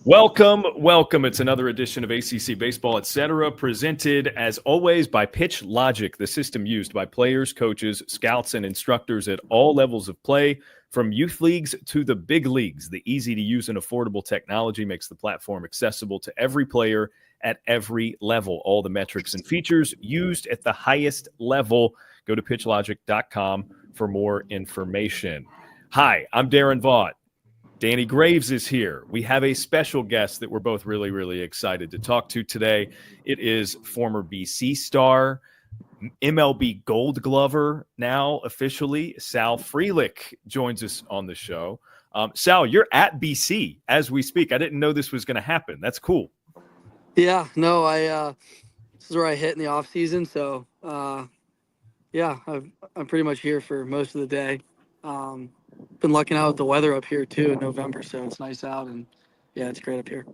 Welcome, welcome. It's another edition of ACC Baseball Etc. presented, as always, by Pitch Logic, the system used by players, coaches, scouts, and instructors at all levels of play, from youth leagues to the big leagues. The easy-to-use and affordable technology makes the platform accessible to every player at every level. All the metrics and features used at the highest level. Go to pitchlogic.com for more information. Hi, I'm Daron Vaught. Danny Graves is here. We have a special guest that we're both really, really excited to talk to today. It is former BC star, MLB Gold Glover, now officially, Sal Frelick joins us on the show. Sal, you're at BC as we speak. I didn't know this was going to happen. That's cool. Yeah, no, this is where I hit in the off season. So, yeah, I'm pretty much here for most of the day. Been lucking out with the weather up here too in November, so it's nice out, and yeah, it's great up here.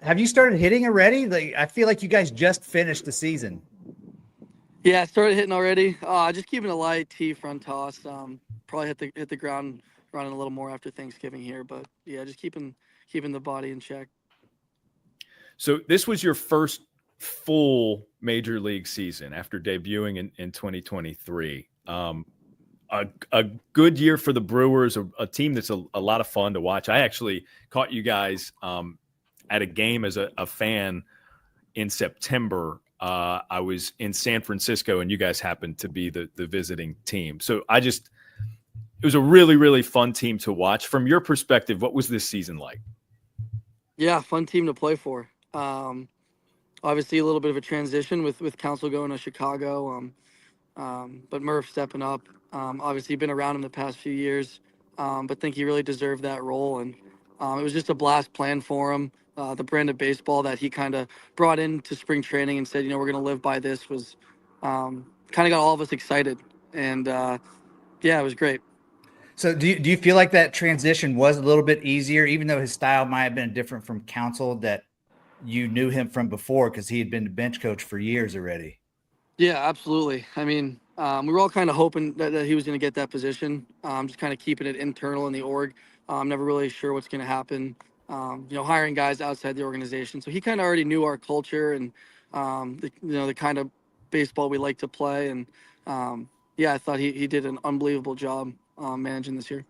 Have you started hitting already? I feel like you guys just finished the season. Yeah, I started hitting already. Just keeping a light tee front toss. Probably hit the ground running a little more after Thanksgiving here, but yeah, just keeping the body in check. So this was your first full major league season after debuting in 2023. A good year for the Brewers, a team that's a lot of fun to watch. I actually caught you guys at a game as a fan in September. I was in San Francisco, and you guys happened to be the visiting team. So it was a really, really fun team to watch. From your perspective, what was this season like? Yeah, fun team to play for. Obviously, a little bit of a transition with Council going to Chicago, but Murph stepping up. Obviously, been around him the past few years, but think he really deserved that role. And it was just a blast playing for him. The brand of baseball that he kind of brought into spring training and said, we're going to live by this was kind of got all of us excited. And yeah, it was great. So do you feel like that transition was a little bit easier, even though his style might have been different from Council, that you knew him from before because he had been the bench coach for years already? Yeah, absolutely. I mean, we were all kind of hoping that he was going to get that position. Just kind of keeping it internal in the org. Never really sure what's going to happen. Hiring guys outside the organization. So he kind of already knew our culture and the kind of baseball we like to play. And yeah, I thought he did an unbelievable job managing this year.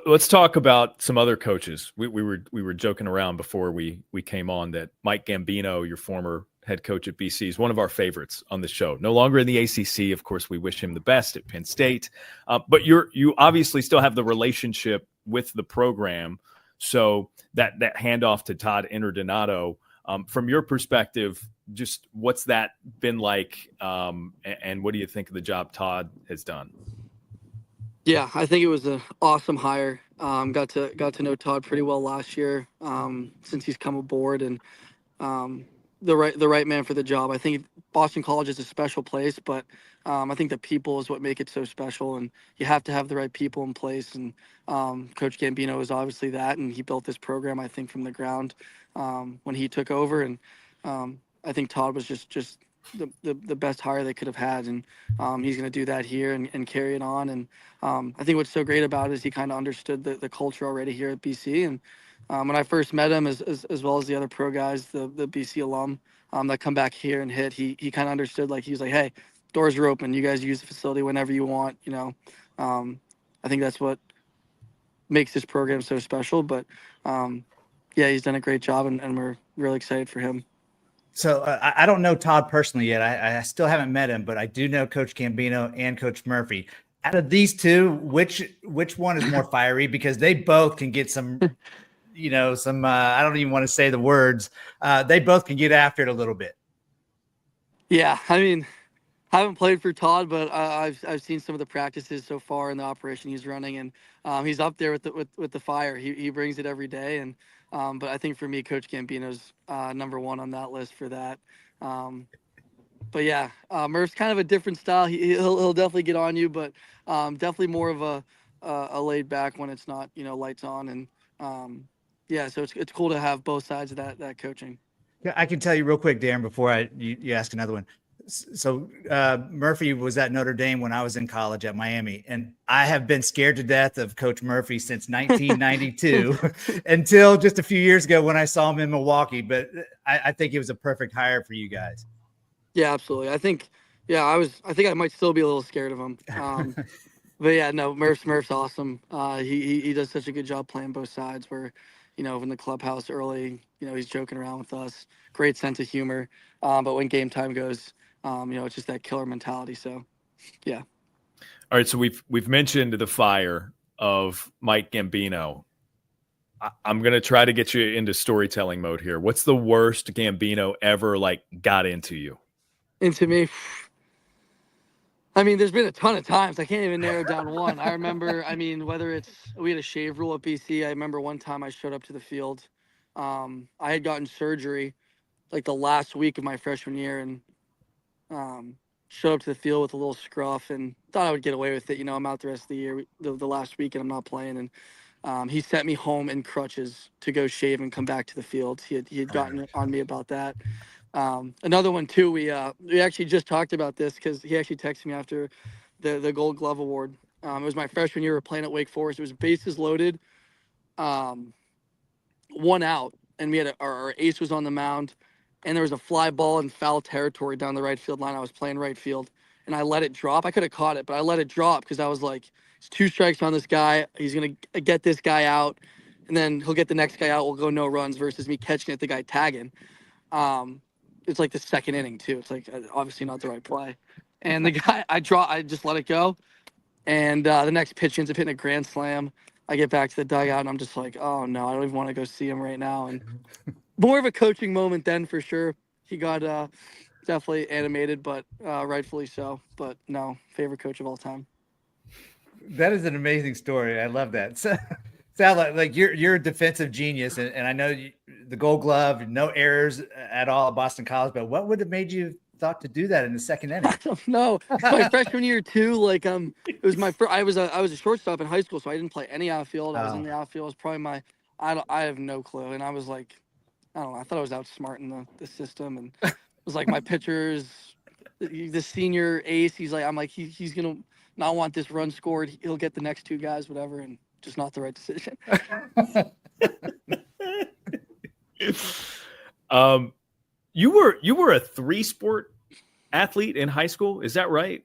Let's talk about some other coaches. We were joking around before we came on that Mike Gambino, your former head coach at BC, is one of our favorites on the show. No longer in the ACC, of course. We wish him the best at Penn State, but you obviously still have the relationship with the program. So that handoff to Todd Interdonato, from your perspective, just what's that been like, and what do you think of the job Todd has done? Yeah, I think it was an awesome hire. Got to know Todd pretty well last year since he's come aboard, and the right man for the job. I think Boston College is a special place, but I think the people is what make it so special, and you have to have the right people in place. And Coach Gambino is obviously that, and he built this program, I think, from the ground when he took over. And I think Todd was just the best hire they could have had, and he's going to do that here and carry it on. And I think what's so great about it is he kind of understood the culture already here at BC. And when I first met him, as well as the other pro guys, the BC alum that come back here and hit, he kind of understood. He was like, hey, doors are open. You guys use the facility whenever you want. I think that's what makes this program so special. But yeah, he's done a great job, and we're really excited for him. So I don't know Todd personally yet. I still haven't met him, but I do know Coach Gambino and Coach Murphy. Out of these two, which one is more fiery? Because they both can get some, I don't even want to say the words. They both can get after it a little bit. Yeah, I mean, I haven't played for Todd, but I've seen some of the practices so far in the operation he's running, and he's up there with the fire. He brings it every day, and but I think for me, Coach Gambino's number one on that list for that. But yeah, Murph's kind of a different style. He'll definitely get on you, but definitely more of a laid back when it's not lights on, and yeah, so it's cool to have both sides of that coaching. I can tell you real quick, Darren, before you ask another one. So Murphy was at Notre Dame when I was in college at Miami, and I have been scared to death of Coach Murphy since 1992 until just a few years ago when I saw him in Milwaukee. But I think it was a perfect hire for you guys. Yeah, absolutely. I think I might still be a little scared of him. But yeah, no, Murph's awesome. He does such a good job playing both sides. Where, in the clubhouse early, he's joking around with us. Great sense of humor. But when game time goes, it's just that killer mentality. So, yeah. All right, so we've mentioned the fire of Mike Gambino. I'm gonna try to get you into storytelling mode here. What's the worst Gambino ever got into you? Into me? I mean, there's been a ton of times. I can't even narrow down one. I remember, whether we had a shave rule at BC. I remember one time I showed up to the field. I had gotten surgery the last week of my freshman year, and showed up to the field with a little scruff and thought I would get away with it. I'm out the rest of the year, the last week, and I'm not playing. And he sent me home in crutches to go shave and come back to the field. He had gotten on me about that. Another one too. We actually just talked about this because he actually texted me after the Gold Glove Award. It was my freshman year. We were playing at Wake Forest. It was bases loaded, 1 out, and we had our ace was on the mound, and there was a fly ball in foul territory down the right field line. I was playing right field, and I let it drop. I could have caught it, but I let it drop because I was like, it's 2 strikes on this guy. He's gonna get this guy out, and then he'll get the next guy out. We'll go no runs versus me catching it, the guy tagging. It's the second inning too. It's obviously not the right play. And the guy, I just let it go. And the next pitch ends up hitting a grand slam. I get back to the dugout and I'm just like, oh no, I don't even want to go see him right now. And more of a coaching moment then for sure. He got definitely animated, but rightfully so. But no, favorite coach of all time. That is an amazing story. I love that. So, Sal, you're a defensive genius, and I know the Gold Glove, no errors at all at Boston College. But what would have made you thought to do that in the second inning? I don't know. My freshman year too. It was my first. I was a shortstop in high school, so I didn't play any outfield. I was in the outfield. It was probably I have no clue, and I was I don't know. I thought I was outsmarting the system, and it was my pitchers, the senior ace. He's he's gonna not want this run scored. He'll get the next 2 guys, whatever, and just not the right decision. You were a 3-sport athlete in high school, is that right?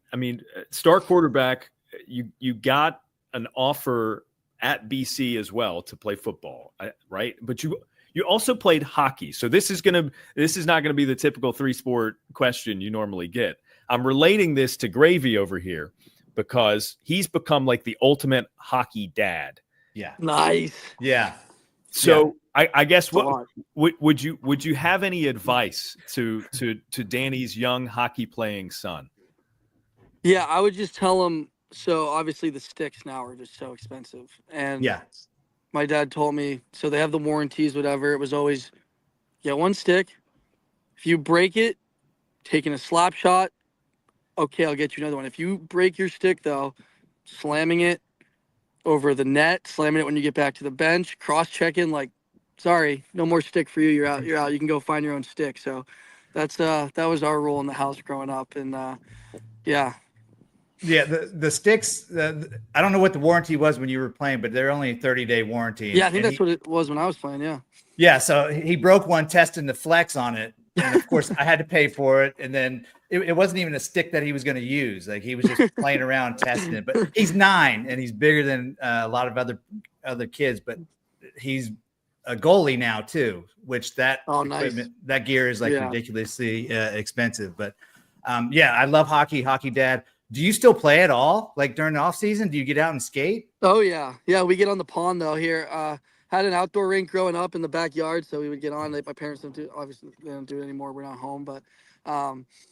Star quarterback. You got an offer at BC as well to play football, right? But you also played hockey. So this is not gonna be the typical 3-sport question you normally get. I'm relating this to Gravy over here, because he's become the ultimate hockey dad. Yeah. Nice. Yeah. So yeah. I guess what would you have any advice to Danny's young hockey playing son? Yeah, I would just tell him. So obviously the sticks now are just so expensive, and my dad told me, so they have the warranties, whatever. It was always, get 1 stick. If you break it, taking a slap shot, okay, I'll get you another one. If you break your stick, though, slamming it over the net, slamming it when you get back to the bench, cross-checking, sorry, no more stick for you. You're out. You're out. You can go find your own stick. So that was our rule in the house growing up. And, yeah. Yeah, the sticks, I don't know what the warranty was when you were playing, but they're only a 30-day warranty. Yeah, I think that's what it was when I was playing, yeah. Yeah, so he broke one testing the flex on it. And of course, I had to pay for it. And then it wasn't even a stick that he was going to use. He was just playing around testing it. But he's 9 and he's bigger than a lot of other kids. But he's a goalie now too, which that equipment, that gear is ridiculously expensive. But I love hockey dad. Do you still play at all? During the off season, do you get out and skate? Oh yeah. Yeah. We get on the pond though here. Had an outdoor rink growing up in the backyard, so we would get on. My parents obviously they don't do it anymore. We're not home, but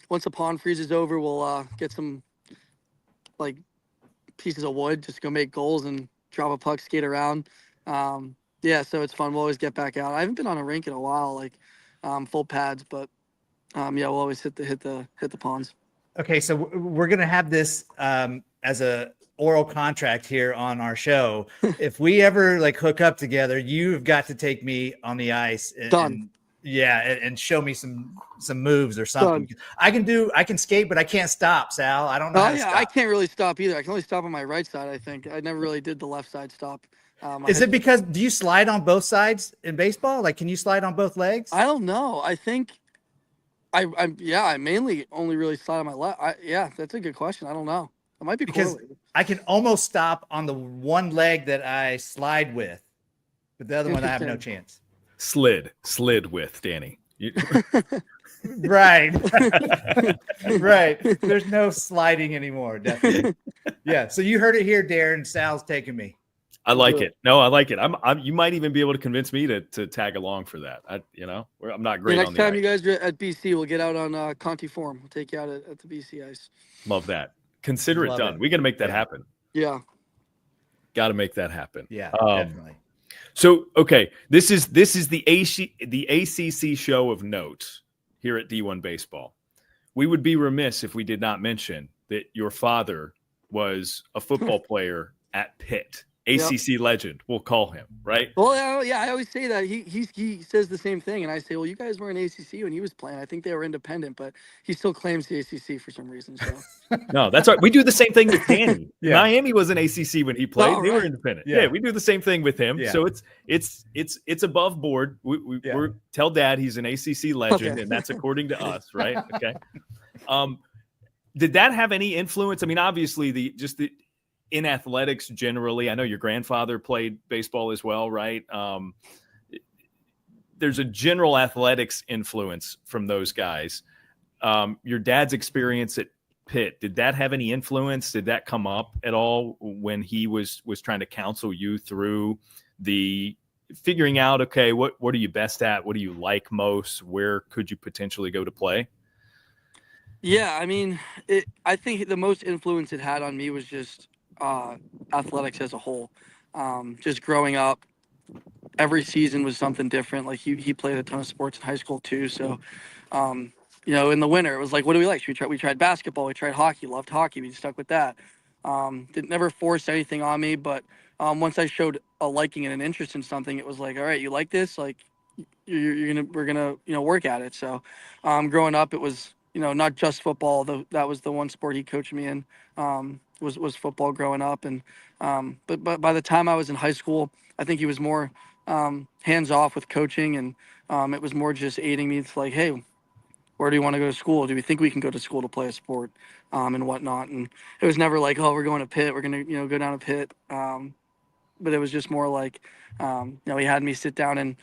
once the pond freezes over, we'll get some pieces of wood, just go make goals and drop a puck, skate around. So it's fun. We'll always get back out. I haven't been on a rink in a while, full pads, but we'll always hit the ponds. Okay, so we're gonna have this as a oral contract here on our show. If we ever hook up together, you've got to take me on the ice. Done. Yeah, and show me some moves or something. I can skate, but I can't stop, Sal. I don't know how to stop. I can't really stop either. I can only stop on my right side, I think. I never really did the left side stop. Is it because do you slide on both sides in baseball? Like, can you slide on both legs? I don't know. I think I mainly only really slide on my left. That's a good question. I don't know. It might be because correlated. I can almost stop on the one leg that I slide with, but the other one I have no chance. Slid with Danny. Right. Right. There's no sliding anymore. Definitely. Yeah. So you heard it here, Daron. Sal's taking me. I like it. No, I like it. You might even be able to convince me to tag along for that. I'm not great on the next time you guys are at BC, we'll get out on Conti Forum. We'll take you out at the BC ice. Love that. Consider it done. We got to make that happen. Yeah. Got to make that happen. Yeah, definitely. So, okay, this is the ACC show of note here at D1 Baseball. We would be remiss if we did not mention that your father was a football player at Pitt. ACC legend, we'll call him, right? Well, yeah, I always say that. He says the same thing, and I say, well, you guys were in ACC when he was playing. I think they were independent, but he still claims the ACC for some reason. So no, that's right. We do the same thing with Danny. Miami was an ACC when he played. They were independent. Yeah, we do the same thing with him. Yeah. So it's above board. We tell Dad he's an ACC legend, and that's according to us, right? Okay. Did that have any influence? I mean, obviously in athletics generally, I know your grandfather played baseball as well, right? There's a general athletics influence from those guys. Your dad's experience at Pitt, did that have any influence? Did that come up at all when he was trying to counsel you through the figuring out, okay, what are you best at? What do you like most? Where could you potentially go to play? Yeah, I mean, I think the most influence it had on me was just athletics as a whole. Just growing up, every season was something different. Like he played a ton of sports in high school too. So, in the winter, it was like, what do we like? We tried basketball, we tried hockey, loved hockey. We stuck with that. Never forced anything on me, but once I showed a liking and an interest in something, it was like, all right, you like this? Like we're gonna work at it. So, growing up, it was not just football. That was the one sport he coached me in. Was football growing up, and but by the time I was in high school, I think he was more hands off with coaching, and it was more just aiding me. It's like, hey, where do you want to go to school? Do we think we can go to school to play a sport, and whatnot? And it was never like, oh, we're going to Pitt, we're gonna go down to Pitt. But it was just more like, he had me sit down and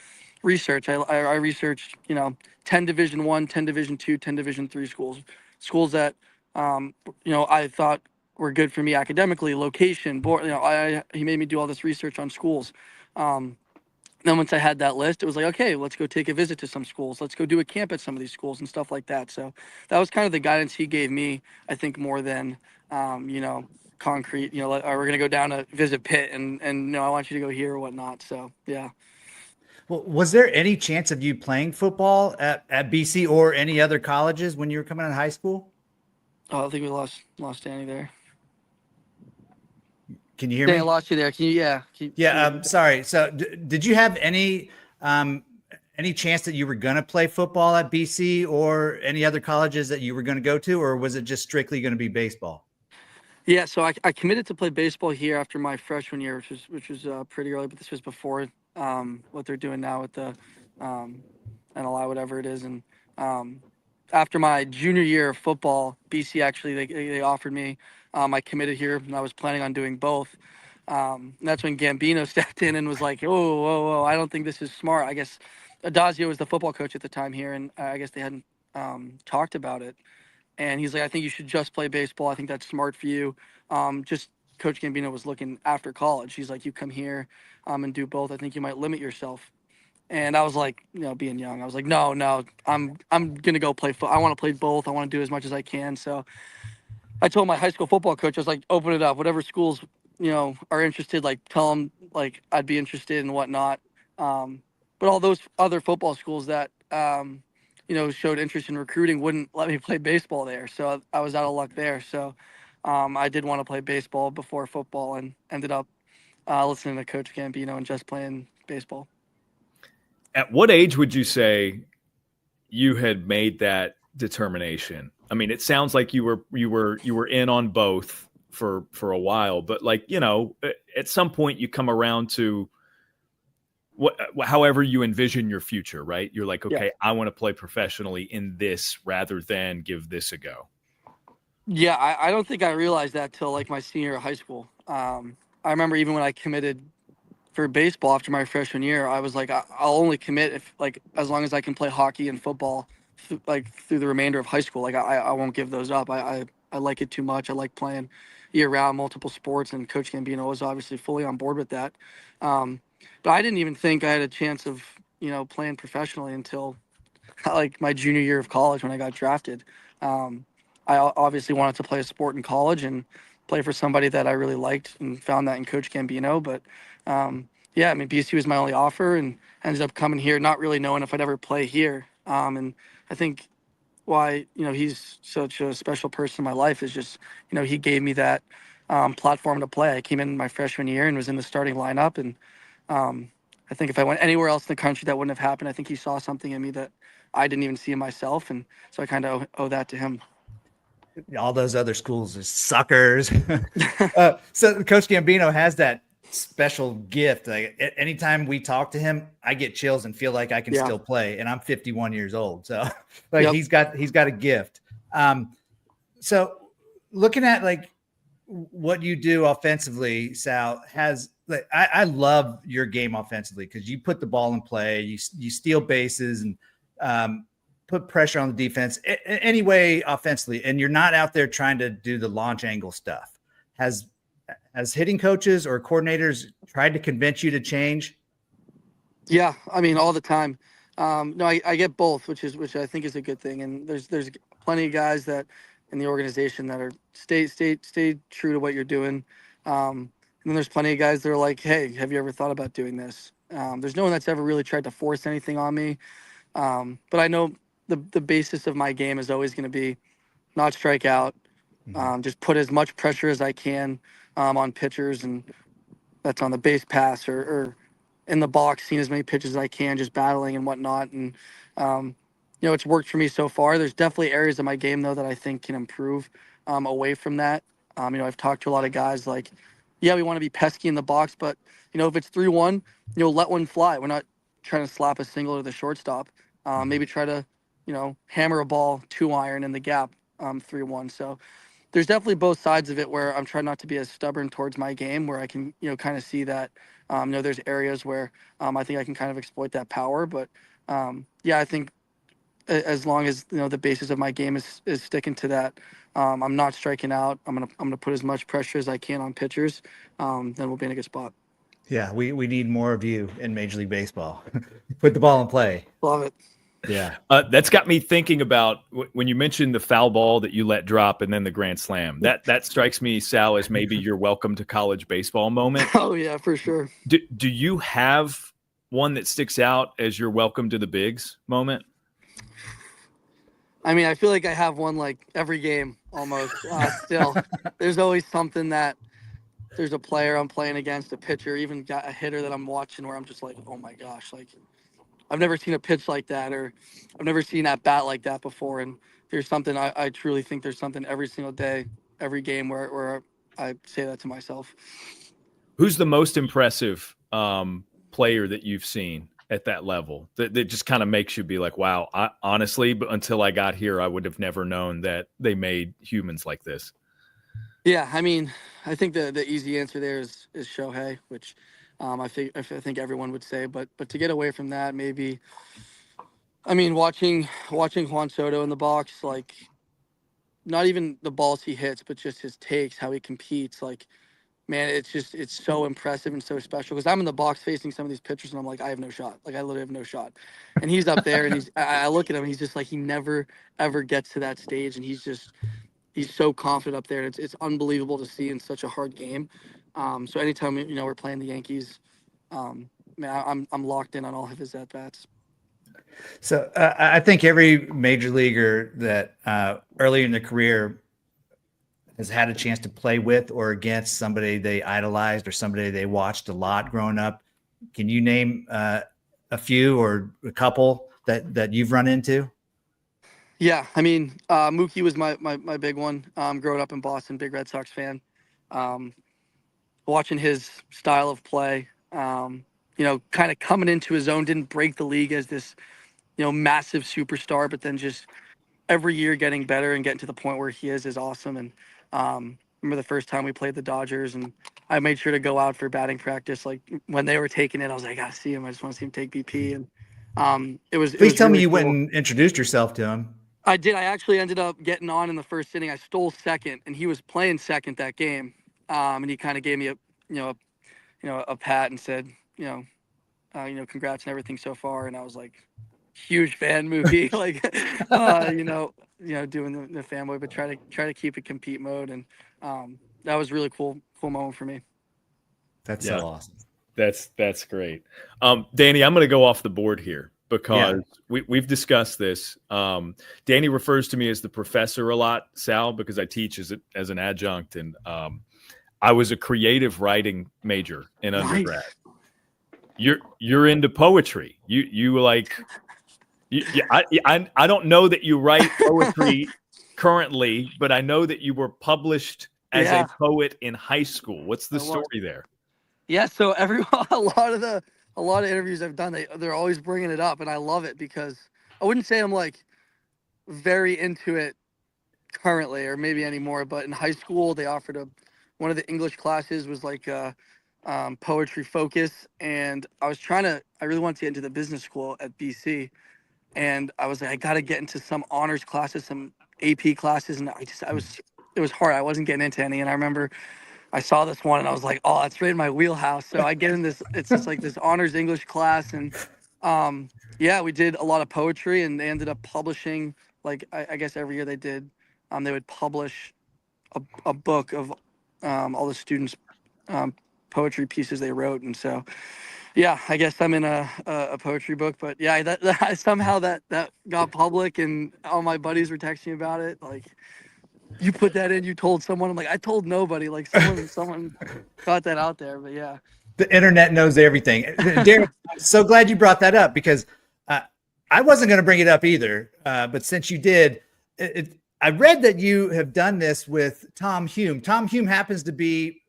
research. I researched 10 Division I, 10 Division II, 10 Division III schools that I thought were good for me academically, location, board. He made me do all this research on schools. Then once I had that list, it was like, okay, let's go take a visit to some schools. Let's go do a camp at some of these schools and stuff like that. So that was kind of the guidance he gave me, I think, more than, concrete, we're going to go down to visit Pitt and I want you to go here or whatnot. So, yeah. Well, was there any chance of you playing football at BC or any other colleges when you were coming out of high school? Oh, I think we lost Danny there. Can you hear me? I lost you there. Can you? Sorry. So did you have any chance that you were going to play football at BC or any other colleges that you were going to go to, or was it just strictly going to be baseball? Yeah. So I committed to play baseball here after my freshman year, which was pretty early, but this was before what they're doing now with the NLI, whatever it is. And after my junior year of football, BC actually, they offered me, I committed here, and I was planning on doing both. That's when Gambino stepped in and was like, whoa, I don't think this is smart. I guess Adazio was the football coach at the time here, and I guess they hadn't talked about it. And he's like, I think you should just play baseball. I think that's smart for you. Just Coach Gambino was looking after college. He's like, you come here and do both. I think you might limit yourself. And I was like, being young, I was like, no, I'm gonna go play. I want to play both. I want to do as much as I can. So I told my high school football coach, I was like, open it up. Whatever schools are interested, like tell them like I'd be interested and whatnot. But all those other football schools that showed interest in recruiting wouldn't let me play baseball there. So I was out of luck there. So I did want to play baseball before football and ended up listening to Coach Gambino and just playing baseball. At what age would you say you had made that determination? I mean, it sounds like you were in on both for a while, but like, you know, at some point you come around to however you envision your future, right? You're like, okay, I want to play professionally in this rather than give this a go. Yeah, I don't think I realized that till like my senior year of high school. I remember even when I committed for baseball after my freshman year, I was like, I'll only commit if like as long as I can play hockey and football, like through the remainder of high school. Like I won't give those up. I like it too much. I like playing year round, multiple sports, and Coach Gambino was obviously fully on board with that. But I didn't even think I had a chance of playing professionally until like my junior year of college when I got drafted. I obviously wanted to play a sport in college and play for somebody that I really liked and found that in Coach Gambino. But yeah, I mean, BC was my only offer and ended up coming here, not really knowing if I'd ever play here. And I think why, he's such a special person in my life is just, he gave me that platform to play. I came in my freshman year and was in the starting lineup. And I think if I went anywhere else in the country, that wouldn't have happened. I think he saw something in me that I didn't even see in myself. And so I kind of owe that to him. All those other schools are suckers. So Coach Gambino has that special gift. Like anytime we talk to him, I get chills and feel like I can still play. And I'm 51 years old. So like he's got a gift. So looking at like what you do offensively, Sal, has like I love your game offensively because you put the ball in play, you steal bases and put pressure on the defense anyway offensively, and you're not out there trying to do the launch angle stuff. Has hitting coaches or coordinators tried to convince you to change? Yeah, I mean, all the time. No, I get both, which I think is a good thing. And there's plenty of guys that in the organization that are stay true to what you're doing. And then there's plenty of guys that are like, hey, have you ever thought about doing this? There's no one that's ever really tried to force anything on me. But I know the basis of my game is always going to be not strike out, just put as much pressure as I can on pitchers, and that's on the base pass or in the box, seeing as many pitches as I can, just battling and whatnot. And, it's worked for me so far. There's definitely areas of my game, though, that I think can improve away from that. I've talked to a lot of guys like, yeah, we want to be pesky in the box, but, if it's 3-1, let one fly. We're not trying to slap a single to the shortstop. Maybe try to, hammer a ball 2-iron in the gap 3-1. So there's definitely both sides of it where I'm trying not to be as stubborn towards my game, where I can, kind of see that, there's areas where I think I can kind of exploit that power. But yeah, I think as long as, the basis of my game is sticking to that, I'm not striking out. I'm gonna put as much pressure as I can on pitchers. Then we'll be in a good spot. Yeah, we need more of you in Major League Baseball. Put the ball in play. Love it. Yeah. That's got me thinking about when you mentioned the foul ball that you let drop and then the grand slam. That strikes me, Sal, as maybe your welcome to college baseball moment. Oh, yeah, for sure. Do you have one that sticks out as your welcome to the bigs moment? I mean, I feel like I have one like every game almost. Still, there's always something that there's a player I'm playing against, a pitcher, even got a hitter that I'm watching where I'm just like, oh my gosh, like I've never seen a pitch like that, or I've never seen that bat like that before. And there's something I truly think there's something every single day, every game where I say that to myself. Who's the most impressive player that you've seen at that level that just kind of makes you be like, wow, honestly, but until I got here, I would have never known that they made humans like this? Yeah, I mean, I think the easy answer there is Shohei, which I think everyone would say. But to get away from that, maybe, I mean, watching Juan Soto in the box, like not even the balls he hits, but just his takes, how he competes, like, man, it's so impressive and so special because I'm in the box facing some of these pitchers and I'm like, I have no shot. Like I literally have no shot. And he's up there and I look at him and he's just like, he never ever gets to that stage. And he's so confident up there. It's unbelievable to see in such a hard game. So anytime, we're playing the Yankees, man, I'm locked in on all of his at bats. So I think every major leaguer that early in their career has had a chance to play with or against somebody they idolized or somebody they watched a lot growing up. Can you name a few or a couple that you've run into? Yeah, I mean, Mookie was my big one. Growing up in Boston, big Red Sox fan. Watching his style of play, kind of coming into his own, didn't break the league as this, massive superstar, but then just every year getting better and getting to the point where he is awesome. And remember the first time we played the Dodgers, and I made sure to go out for batting practice. Like when they were taking it, I was like, I gotta see him. I just want to see him take BP. And Please tell me really you cool. went and introduced yourself to him. I did. I actually ended up getting on in the first inning. I stole second, and he was playing second that game. And he kind of gave me a pat and said, congrats and everything so far. And I was like, huge fan, Mookie, like, doing the fanboy, but try to keep it compete mode. And that was really cool moment for me. That's so awesome. That's great. Danny, I'm going to go off the board here because we've discussed this. Danny refers to me as the professor a lot, Sal, because I teach as an adjunct, and I was a creative writing major in undergrad. You're into poetry. You like. I don't know that you write poetry currently, but I know that you were published as a poet in high school. What's the story there? Yeah, so a lot of interviews I've done, they're always bringing it up, and I love it because I wouldn't say I'm like very into it currently or maybe anymore, but in high school they offered one of the English classes was like poetry focus, and I really wanted to get into the business school at BC, and I was like, I got to get into some honors classes, some AP classes, and it was hard. I wasn't getting into any, and I remember I saw this one and I was like, oh, it's right in my wheelhouse. So I get in this, it's just like this honors English class. And we did a lot of poetry, and they ended up publishing, like, I guess every year they would publish a book of all the students' poetry pieces they wrote. And so, I guess I'm in a poetry book, but that somehow that got public, and all my buddies were texting me about it. Like, you put that in, you told someone. I'm like, I told nobody. Like someone got that out there, but yeah. The internet knows everything. Daron, I'm so glad you brought that up because I wasn't going to bring it up either. But since you did, I read that you have done this with Tom Hume. Tom Hume happens to be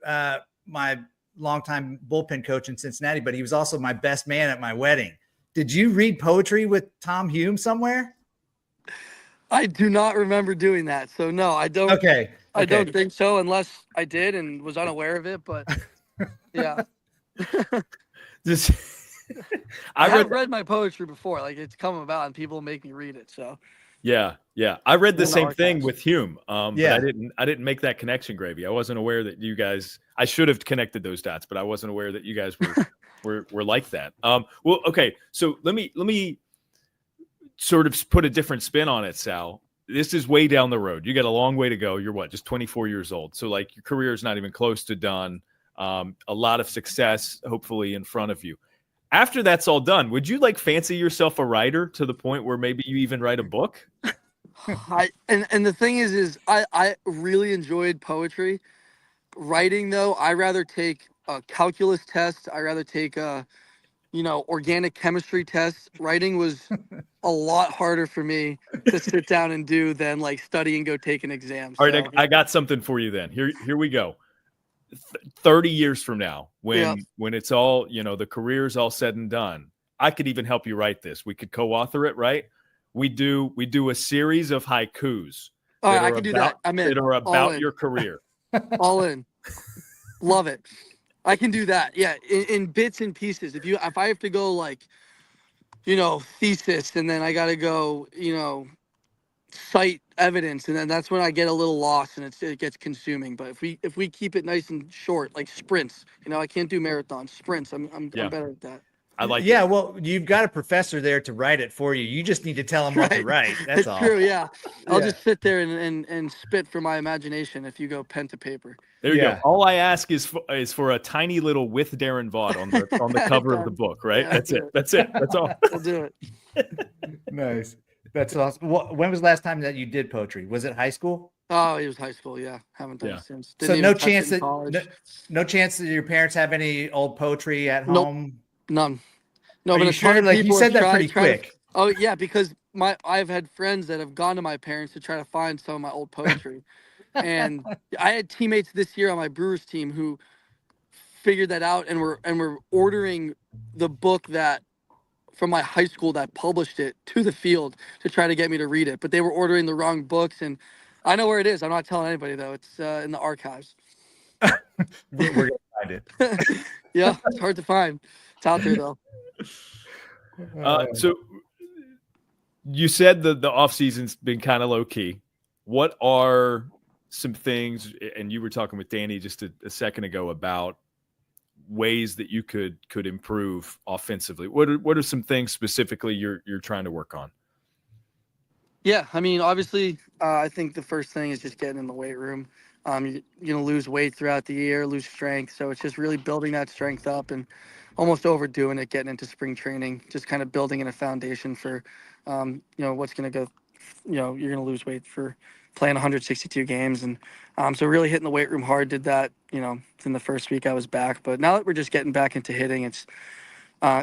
my longtime bullpen coach in Cincinnati, but he was also my best man at my wedding. Did you read poetry with Tom Hume somewhere? I do not remember doing that. So no, I don't. Okay. I don't think so, unless I did and was unaware of it. But yeah. I have read my poetry before. Like, it's come about and people make me read it. So yeah. I read the same thing with Hume. But I didn't make that connection, Gravy. I wasn't aware that you guys, I should have connected those dots, but I wasn't aware that you guys were like that. Well, okay. So let me sort of put a different spin on it, Sal. This is way down the road. You got a long way to go. You're just 24 years old. So like your career is not even close to done. A lot of success, hopefully, in front of you. After that's all done, would you like fancy yourself a writer to the point where maybe you even write a book? And the thing is I really enjoyed poetry. Writing, though, I rather take a calculus test. I rather take a organic chemistry test. Writing was a lot harder for me to sit down and do than like study and go take an exam. All right, I got something for you then. Here we go. 30 years from now, when it's all, the career's all said and done, I could even help you write this. We could co-author it, right? We do a series of haikus. All right, I can do that. I'm in. That are about your career. All in. Love it. I can do that. Yeah, in bits and pieces. If I have to go like, thesis, and then I got to go, cite evidence, and then that's when I get a little lost and it gets consuming. But if we keep it nice and short, like sprints, I can't do marathons. Sprints, I'm better at that. I like it. Well, you've got a professor there to write it for you. You just need to tell him what to write. That's all. True, yeah. I'll just sit there and spit from my imagination if you go pen to paper. There you go. All I ask is for a tiny little "with Daron Vaught" on the cover of the book, right? Yeah, That's it. That's all. We'll do it. Nice. That's awesome. When was the last time that you did poetry? Was it high school? Oh, it was high school. Yeah, haven't done it since. So no chance that your parents have any old poetry at home? None. No, Are but you a ton sure? of Like you people said have that pretty tried to. quick. Oh yeah, because I've had friends that have gone to my parents to try to find some of my old poetry, and I had teammates this year on my Brewers team who figured that out and were ordering the book that from my high school that published it to the field to try to get me to read it, but they were ordering the wrong books, and I know where it is. I'm not telling anybody though. It's in the archives. We're gonna find it. Yeah, it's hard to find. It's out there though. So you said the off season's been kind of low key. What are some things? And you were talking with Danny just a second ago about ways that you could improve offensively. What are some things specifically you're trying to work on? Yeah, I mean, obviously, I think the first thing is just getting in the weight room. You're gonna lose weight throughout the year, lose strength, so it's just really building that strength up and almost overdoing it, getting into spring training, just kind of building in a foundation for, what's gonna go. You're gonna lose weight for playing 162 games, and so really hitting the weight room hard. Did that, in the first week I was back, but now that we're just getting back into hitting, it's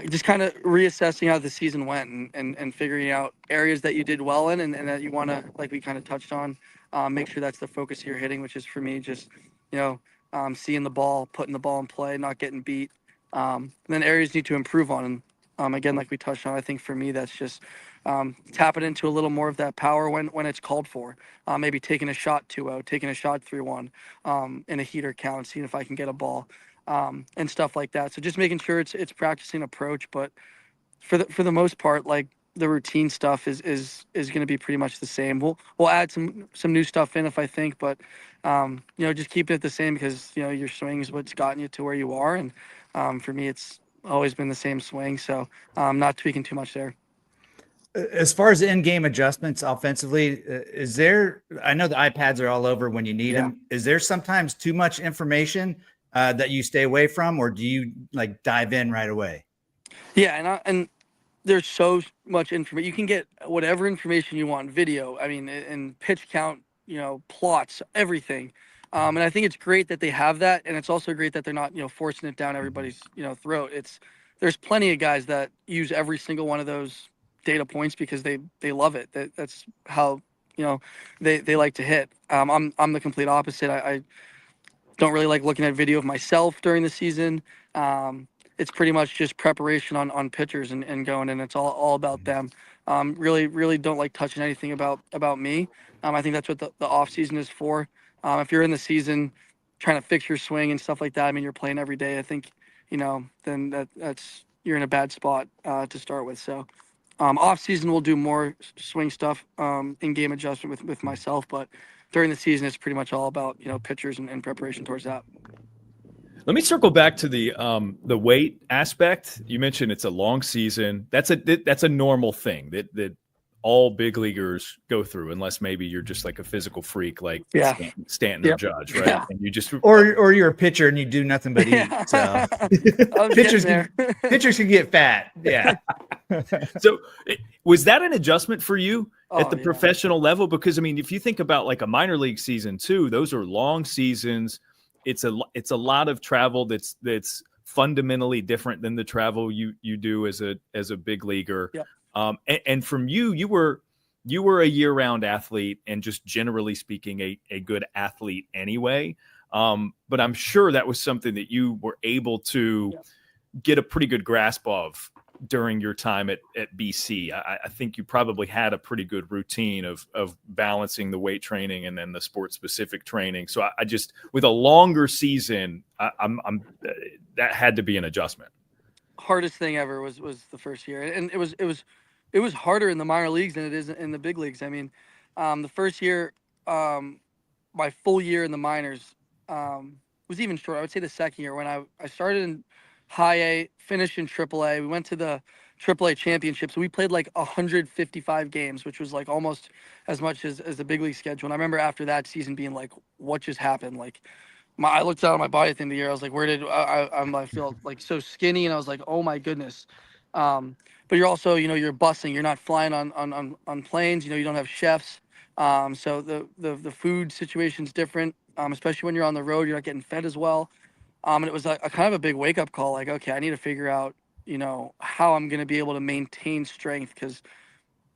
just kind of reassessing how the season went and figuring out areas that you did well in and that you want to, like we kind of touched on, make sure that's the focus of your hitting, which is for me just, seeing the ball, putting the ball in play, not getting beat. And then areas you need to improve on. And again, like we touched on, I think for me, that's just tapping into a little more of that power when it's called for. Maybe taking a shot 2-0, taking a shot 3-1 in a heater count, seeing if I can get a ball. And stuff like that. So just making sure it's practicing approach, but for the most part, like the routine stuff is going to be pretty much the same. We'll add some new stuff in if I think, but just keeping it the same because your swing is what's gotten you to where you are, and for me it's always been the same swing. So not tweaking too much there. As far as in-game adjustments offensively, is there? I know the iPads are all over when you need them. Is there sometimes too much information that you stay away from, or do you like dive in right away? Yeah, and there's so much information. You can get whatever information you want, video, I mean, and pitch count, plots, everything. And I think it's great that they have that, and it's also great that they're not, forcing it down everybody's, throat. There's plenty of guys that use every single one of those data points because they love it. That's how, they like to hit. I'm the complete opposite. I don't really like looking at video of myself during the season. It's pretty much just preparation on pitchers and going, and it's all about them. Really don't like touching anything about me. I think that's what the off season is for. If you're in the season trying to fix your swing and stuff like that, I mean, you're playing every day. I think, then that's you're in a bad spot to start with. So off season we'll do more swing stuff, in game adjustment with myself, but during the season it's pretty much all about pitchers and preparation towards that. Let me circle back to the weight aspect. You mentioned it's a long season. That's a normal thing that all big leaguers go through, unless maybe you're just like a physical freak like Stanton or Judge, right? Yeah. And you just or you're a pitcher and you do nothing but eat. So pitchers can get fat. Yeah. So was that an adjustment for you at the professional level? Because I mean, if you think about like a minor league season too, those are long seasons. It's a lot of travel that's fundamentally different than the travel you do as a big leaguer. Yep. And from you were a year-round athlete and just generally speaking a good athlete anyway. But I'm sure that was something that you were able to get a pretty good grasp of during your time at BC. I think you probably had a pretty good routine of balancing the weight training and then the sport specific training. So I just, with a longer season, I'm that had to be an adjustment. Hardest thing ever was the first year. And it was harder in the minor leagues than it is in the big leagues. I mean, the first year, my full year in the minors, was even short. I would say the second year when I started in high A, finished in AAA. We went to the AAA championship. So we played like 155 games, which was like almost as much as the big league schedule. And I remember after that season being like, what just happened? Like I looked down at my body at the end of the year. I was like, where did I feel like so skinny? And I was like, oh my goodness. But you're also, you're busing, you're not flying on planes, you don't have chefs. So the food situation's different, especially when you're on the road, you're not getting fed as well. And it was a kind of a big wake up call. Like, okay, I need to figure out how I'm going to be able to maintain strength. Because,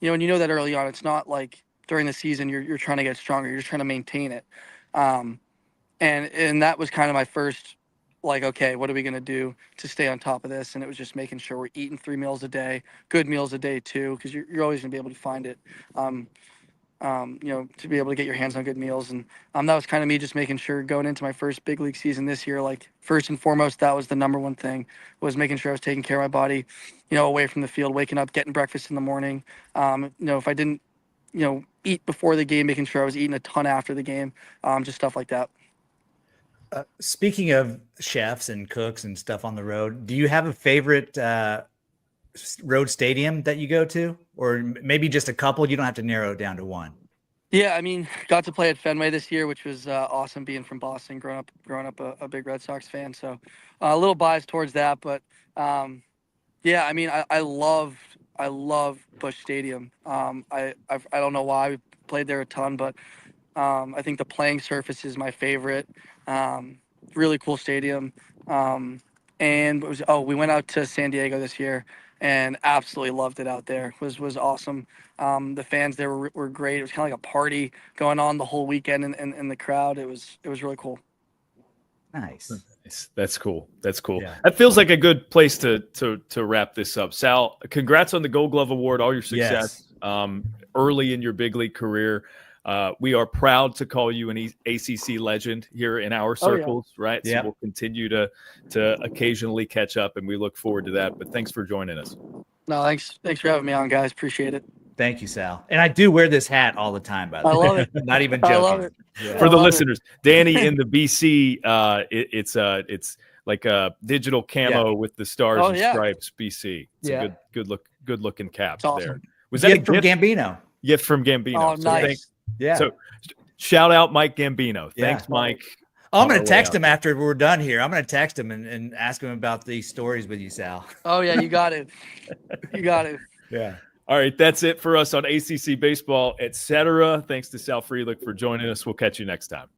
and that early on, it's not like during the season you're trying to get stronger. You're just trying to maintain it. And that was kind of my first, like, okay, what are we going to do to stay on top of this? And it was just making sure we're eating 3 meals a day, good meals a day too, because you're always going to be able to find it. To be able to get your hands on good meals. And that was kind of me just making sure going into my first big league season this year, like first and foremost, that was the number one thing, was making sure I was taking care of my body, away from the field, waking up, getting breakfast in the morning. If I didn't, eat before the game, making sure I was eating a ton after the game, just stuff like that. Speaking of chefs and cooks and stuff on the road, do you have a favorite road stadium that you go to, or maybe just a couple? You don't have to narrow it down to one. Yeah, I mean, got to play at Fenway this year, which was awesome, being from Boston, growing up a big Red Sox fan. So a little biased towards that, but yeah, I mean, I love Busch Stadium. I don't know why, we played there a ton, but I think the playing surface is my favorite. Really cool stadium. And we went out to San Diego this year and absolutely loved it out there. It was awesome. The fans there were great. It was kind of like a party going on the whole weekend in the crowd. It was really cool. Nice. That's cool. Yeah. That feels like a good place to wrap this up. Sal, congrats on the Gold Glove Award, all your success early in your big league career. We are proud to call you an ACC legend here in our circles, right? Yeah. So we'll continue to occasionally catch up, and we look forward to that. But thanks for joining us. No, thanks for having me on, guys. Appreciate it. Thank you, Sal. And I do wear this hat all the time, by the way. I love it. Not even joking. I love it. Yeah. For the listeners, Danny in the BC, it's like a digital camo with the stars and stripes. BC. It's a good looking cap there. Was that a gift from Gambino? Gift from Gambino. Oh, nice. So shout out Mike Gambino. Thanks, Mike. I'm going to text him after we're done here. I'm going to text him and ask him about these stories with you, Sal. Oh, yeah, you got it. You got it. Yeah. All right, that's it for us on ACC Baseball, etc. Thanks to Sal Frelick for joining us. We'll catch you next time.